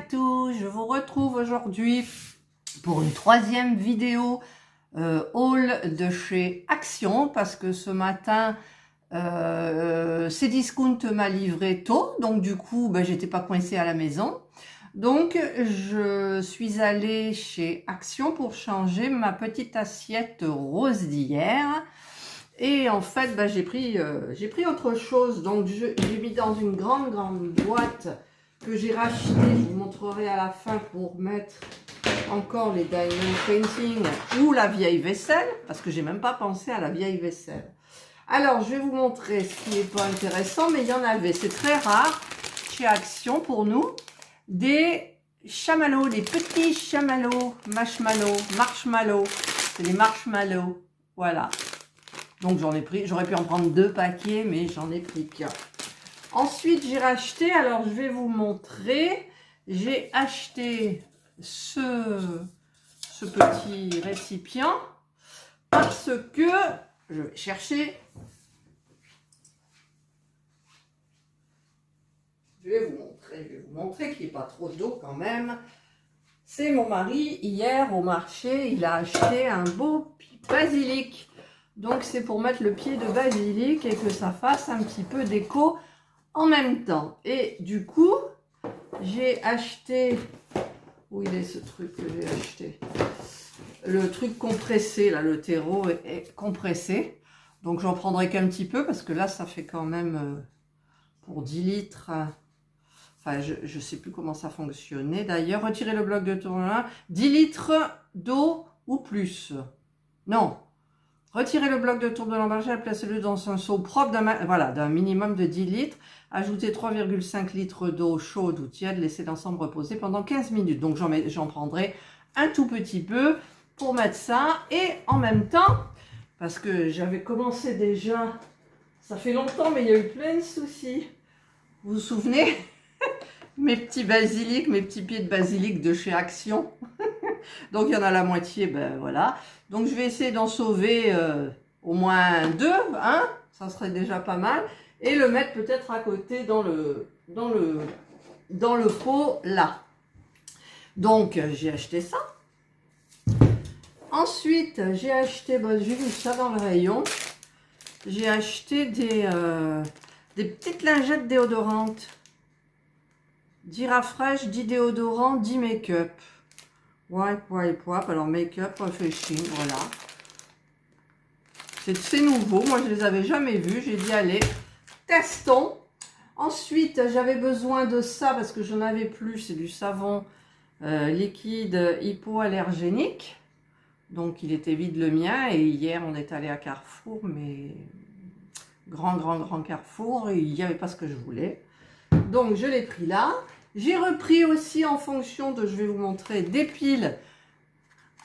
tous, je vous retrouve aujourd'hui pour une troisième vidéo haul de chez Action parce que ce matin Cdiscount m'a livré tôt, donc du coup j'étais pas coincée à la maison. Donc je suis allée chez Action pour changer ma petite assiette rose d'hier. Et en fait, j'ai pris autre chose. Donc j'ai mis dans une grande boîte que j'ai racheté. Je vous montrerai à la fin pour mettre encore les diamond painting ou la vieille vaisselle, parce que j'ai même pas pensé à la vieille vaisselle. Alors je vais vous montrer ce qui n'est pas intéressant, mais il y en avait. C'est très rare chez Action pour nous. Des chamallows, des petits chamallows, marshmallows. C'est les marshmallows. Voilà. Donc j'en ai pris, j'aurais pu en prendre 2 paquets, mais j'en ai pris qu'un. Ensuite, j'ai racheté, alors je vais vous montrer, j'ai acheté ce petit récipient parce que je vais chercher. Je vais vous montrer qu'il n'y ait pas trop d'eau quand même. C'est mon mari, hier au marché, il a acheté un beau basilic. Donc c'est pour mettre le pied de basilic et que ça fasse un petit peu d'écho en même temps. Et du coup, j'ai acheté... Où il est ce truc que j'ai acheté? Le truc compressé, là, le terreau est compressé. Donc j'en prendrai qu'un petit peu parce que là, ça fait quand même pour 10 litres... Enfin, je ne sais plus comment ça fonctionnait. D'ailleurs, retirez le bloc de tournement. 10 litres d'eau ou plus. Non. Retirez le bloc de tourbe de l'emballage, placez-le dans un seau propre d'un minimum de 10 litres. Ajoutez 3,5 litres d'eau chaude ou tiède. Laissez l'ensemble reposer pendant 15 minutes. Donc, j'en prendrai un tout petit peu pour mettre ça. Et en même temps, parce que j'avais commencé déjà, ça fait longtemps, mais il y a eu plein de soucis. Vous vous souvenez? Mes petits basilics, mes petits pieds de basilic de chez Action. Donc, il y en a la moitié, voilà. Donc, je vais essayer d'en sauver au moins 2, hein, ça serait déjà pas mal. Et le mettre peut-être à côté dans le pot, là. Donc, j'ai acheté ça. Ensuite, j'ai acheté, j'ai vu ça dans le rayon. J'ai acheté des petites lingettes déodorantes. 10 rafraîches, 10 déodorants, 10 make-up. Wipe. Alors make-up, refreshing, voilà. C'est nouveau, moi je les avais jamais vus. J'ai dit allez, testons. Ensuite, j'avais besoin de ça parce que je n'en avais plus. C'est du savon liquide hypoallergénique. Donc il était vide le mien. Et hier on est allé à Carrefour, mais grand Carrefour. Et il n'y avait pas ce que je voulais. Donc je l'ai pris là. J'ai repris aussi en fonction de, je vais vous montrer, des piles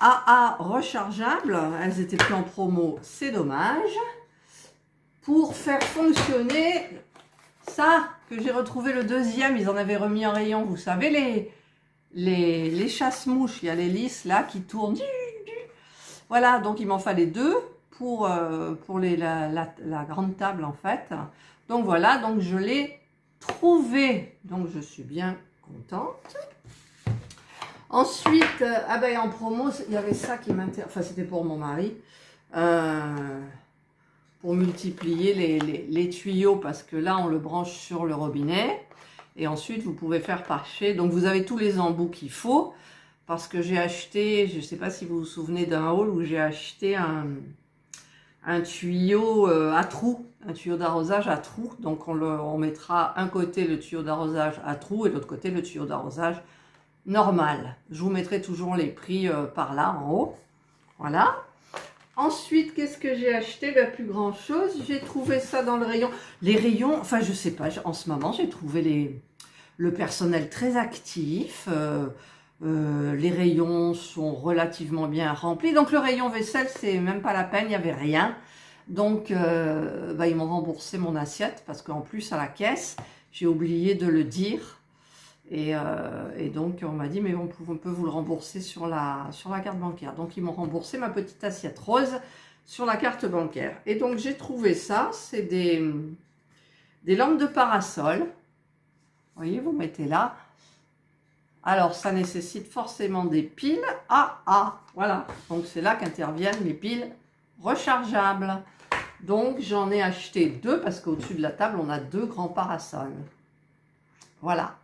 AA rechargeables. Elles étaient plus en promo, c'est dommage. Pour faire fonctionner ça, que j'ai retrouvé le deuxième, ils en avaient remis en rayon. Vous savez, les chasse-mouches, il y a les là qui tournent. Voilà, donc il m'en fallait 2 pour la grande table en fait. Donc voilà, donc je l'ai trouvé, donc je suis bien contente. Ensuite, en promo, il y avait ça qui m'intéresse, enfin c'était pour mon mari, pour multiplier les tuyaux, parce que là on le branche sur le robinet, et ensuite vous pouvez faire passer, donc vous avez tous les embouts qu'il faut, parce que j'ai acheté, je ne sais pas si vous vous souvenez d'un haul où j'ai acheté un tuyau à trous, un tuyau d'arrosage à trous. Donc on mettra un côté le tuyau d'arrosage à trous et l'autre côté le tuyau d'arrosage normal. Je vous mettrai toujours les prix par là en haut. Voilà. Ensuite, qu'est-ce que j'ai acheté? Plus grand chose. J'ai trouvé ça dans le rayon. Les rayons, enfin je sais pas, en ce moment j'ai trouvé le personnel très actif. Les rayons sont relativement bien remplis. Donc le rayon vaisselle, c'est même pas la peine, il n'y avait rien. Donc ils m'ont remboursé mon assiette parce qu'en plus à la caisse, j'ai oublié de le dire. Et donc on m'a dit mais on peut vous le rembourser sur la carte bancaire. Donc ils m'ont remboursé ma petite assiette rose sur la carte bancaire. Et donc j'ai trouvé ça, c'est des lampes de parasol. Vous voyez, vous mettez là. Alors, ça nécessite forcément des piles AA. Voilà, donc c'est là qu'interviennent les piles rechargeables. Donc, j'en ai acheté 2 parce qu'au-dessus de la table, on a 2 grands parasols. Voilà.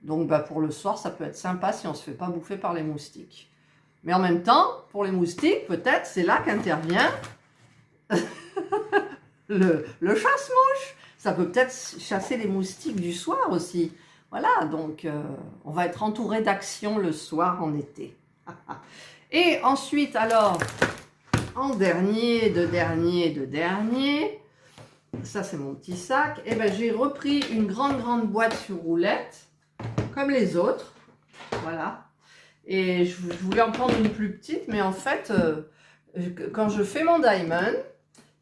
Donc, bah, pour le soir, ça peut être sympa si on ne se fait pas bouffer par les moustiques. Mais en même temps, pour les moustiques, peut-être, c'est là qu'intervient le chasse-mouche. Ça peut peut-être chasser les moustiques du soir aussi. Voilà, donc on va être entouré d'action le soir en été. Et ensuite, alors, en dernier, de dernier, ça c'est mon petit sac, et ben j'ai repris une grande boîte sur roulette, comme les autres, voilà. Et je voulais en prendre une plus petite, mais en fait, quand je fais mon diamond,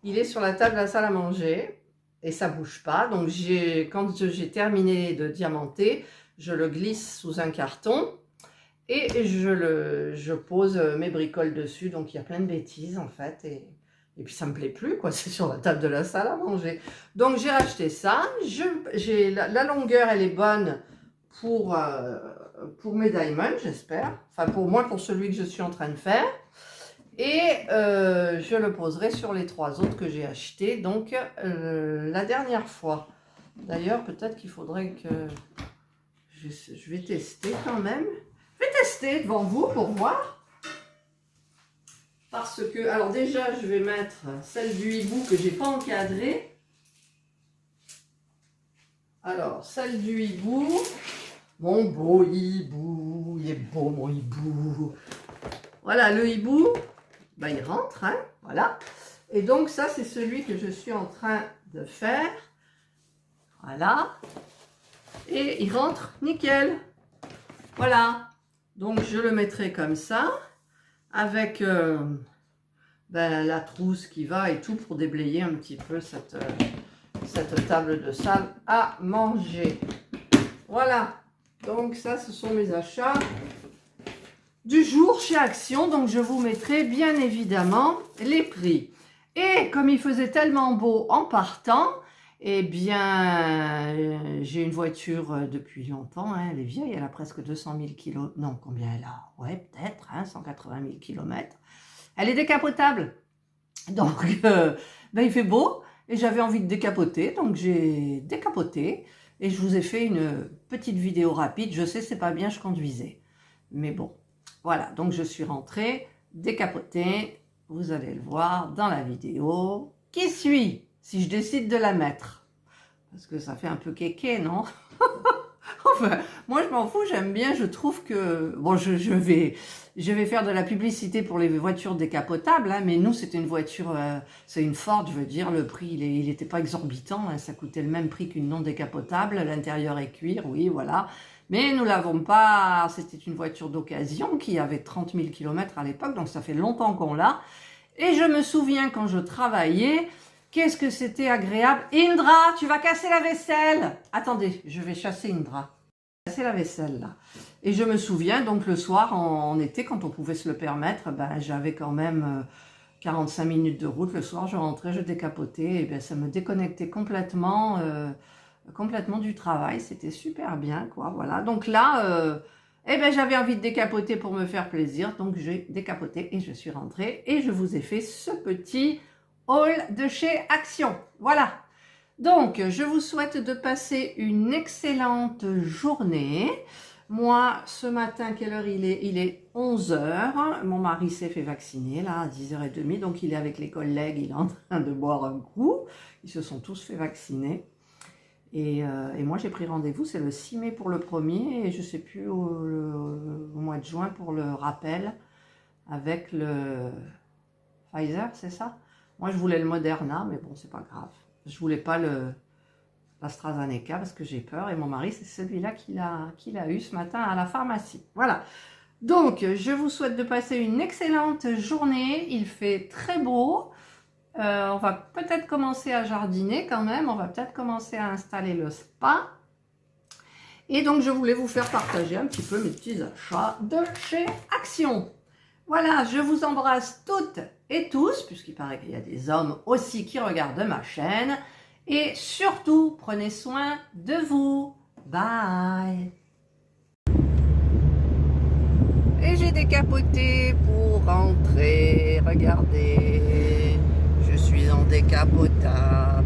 il est sur la table de la salle à manger, et ça bouge pas. Donc quand j'ai terminé de diamanter, je le glisse sous un carton et je pose mes bricoles dessus. Donc il y a plein de bêtises en fait et puis ça me plaît plus quoi, c'est sur la table de la salle à manger. Donc j'ai racheté ça, la longueur elle est bonne pour mes diamonds j'espère, enfin pour moi pour celui que je suis en train de faire. Et je le poserai sur les 3 autres que j'ai achetés, donc la dernière fois. D'ailleurs, peut-être qu'il faudrait que... Je vais tester quand même. Je vais tester devant vous pour voir. Parce que... Alors déjà, je vais mettre celle du hibou que j'ai pas encadrée. Alors, celle du hibou. Mon beau hibou. Il est beau, mon hibou. Voilà, le hibou. Ben, il rentre, hein, voilà. Et donc, ça, c'est celui que je suis en train de faire. Voilà. Et il rentre nickel. Voilà. Donc, je le mettrai comme ça, avec la trousse qui va et tout, pour déblayer un petit peu cette table de salle à manger. Voilà. Donc, ça, ce sont mes achats du jour chez Action, donc je vous mettrai bien évidemment les prix. Et comme il faisait tellement beau en partant, eh bien j'ai une voiture depuis longtemps, hein, elle est vieille, elle a presque 200 000 kilos, non combien elle a, ouais peut-être, hein, 180 000 kilomètres. Elle est décapotable, donc il fait beau et j'avais envie de décapoter, donc j'ai décapoté et je vous ai fait une petite vidéo rapide. Je sais c'est pas bien, je conduisais, mais bon. Voilà, donc je suis rentrée, décapotée, vous allez le voir dans la vidéo qui suit, si je décide de la mettre. Parce que ça fait un peu kéké, non? Enfin, moi je m'en fous, j'aime bien, je trouve que... Bon, je vais faire de la publicité pour les voitures décapotables, hein, mais nous c'était une voiture, c'est une Ford, je veux dire, le prix il n'était pas exorbitant, hein, ça coûtait le même prix qu'une non décapotable, l'intérieur est cuir, oui, voilà. Mais nous l'avons pas, c'était une voiture d'occasion qui avait 30 000 km à l'époque, donc ça fait longtemps qu'on l'a. Et je me souviens quand je travaillais, qu'est-ce que c'était agréable. Indra, tu vas casser la vaisselle. Attendez, je vais chasser Indra. Casser la vaisselle là. Et je me souviens, donc le soir, en été, quand on pouvait se le permettre, ben, j'avais quand même 45 minutes de route. Le soir, je rentrais, je décapotais, et ben, ça me déconnectait complètement du travail, c'était super bien quoi, voilà. Donc là j'avais envie de décapoter pour me faire plaisir, donc j'ai décapoté et je suis rentrée et je vous ai fait ce petit haul de chez Action. Voilà, donc je vous souhaite de passer une excellente journée. Moi ce matin, quelle heure il est? Il est 11 h, mon mari s'est fait vacciner là à 10h30, donc il est avec les collègues, il est en train de boire un coup, ils se sont tous fait vacciner. Et moi j'ai pris rendez-vous, c'est le 6 mai pour le premier et je ne sais plus au mois de juin pour le rappel avec le Pfizer, c'est ça? Moi je voulais le Moderna, mais bon c'est pas grave. Je voulais pas l'AstraZeneca parce que j'ai peur et mon mari c'est celui-là qu'il a eu ce matin à la pharmacie. Voilà, donc je vous souhaite de passer une excellente journée, il fait très beau. On va peut-être commencer à jardiner quand même, on va peut-être commencer à installer le spa. Et donc je voulais vous faire partager un petit peu mes petits achats de chez Action. Voilà, je vous embrasse toutes et tous, puisqu'il paraît qu'il y a des hommes aussi qui regardent ma chaîne. Et surtout, prenez soin de vous. Bye! Et j'ai décapoté pour rentrer. Regardez, je suis en décapotable.